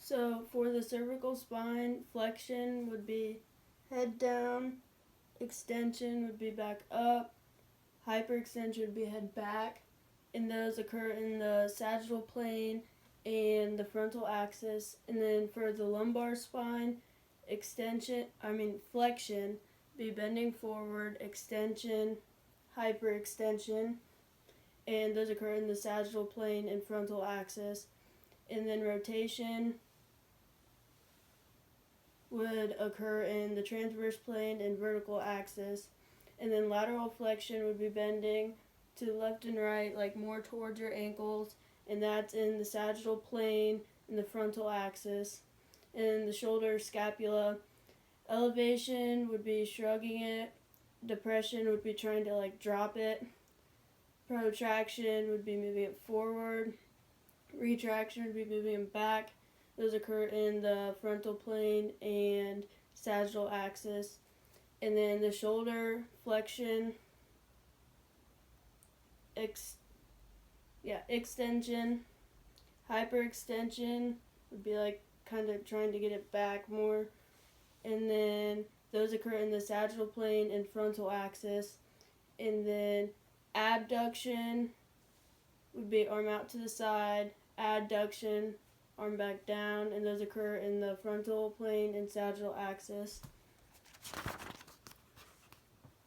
So for the cervical spine, flexion would be head down, extension would be back up, hyperextension would be head back, and those occur in the sagittal plane and the frontal axis. And then for the lumbar spine, flexion be bending forward, extension, hyperextension, and those occur in the sagittal plane and frontal axis. And then rotation would occur in the transverse plane and vertical axis. And then lateral flexion would be bending to the left and right, like more towards your ankles, and that's in the sagittal plane and the frontal axis. And the shoulder scapula, elevation would be shrugging it, depression would be trying to like drop it, protraction would be moving it forward, retraction would be moving it back. Those occur in the frontal plane and sagittal axis. And then the shoulder flexion, extension, hyperextension would be like kind of trying to get it back more. And then those occur in the sagittal plane and frontal axis. And then abduction would be arm out to the side, adduction, arm back down, and those occur in the frontal plane and sagittal axis.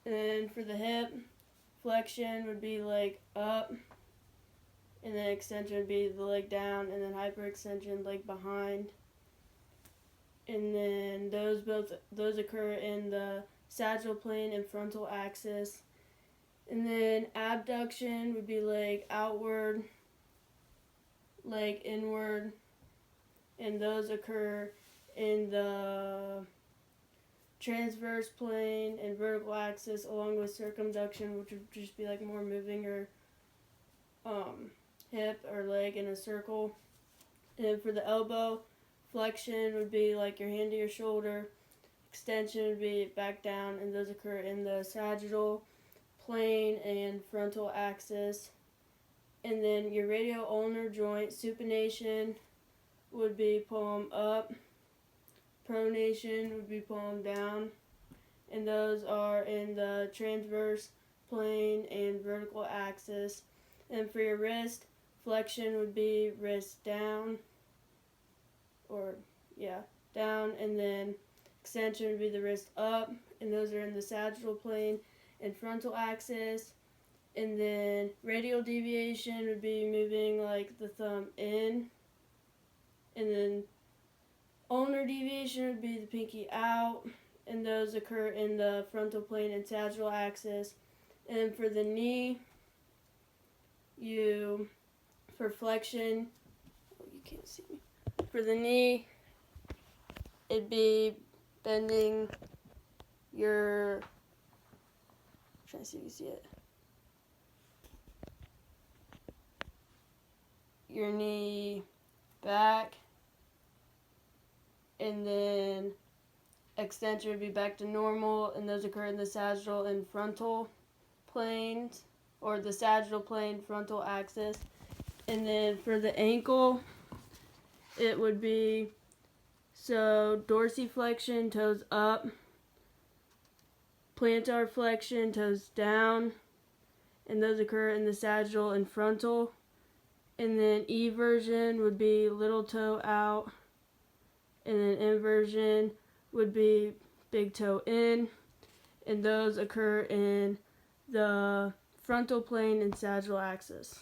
And then for the hip, flexion would be leg up, and then extension would be the leg down, and then hyperextension, leg behind. And then those occur in the sagittal plane and frontal axis. And then abduction would be leg outward, leg inward, and those occur in the transverse plane and vertical axis, along with circumduction, which would just be like more moving your hip or leg in a circle. And for the elbow, flexion would be like your hand to your shoulder, extension would be back down, and those occur in the sagittal plane and frontal axis. And then your radial ulnar joint, supination would be palm up, pronation would be palm down, and those are in the transverse plane and vertical axis. And for your wrist, flexion would be wrist down, down, and then extension would be the wrist up, and those are in the sagittal plane and frontal axis. And then radial deviation would be moving like the thumb in, and then ulnar deviation would be the pinky out, and those occur in the frontal plane and sagittal axis. And for the knee, for flexion, you can't see me. For the knee, it'd be bending your, trying to see if you see it, your knee back, and then extension would be back to normal, and those occur in the sagittal and frontal planes, or the sagittal plane frontal axis. And then for the ankle, it would be dorsiflexion, toes up, plantar flexion, toes down, and those occur in the sagittal and frontal. And then eversion would be little toe out, and then inversion would be big toe in, and those occur in the frontal plane and sagittal axis.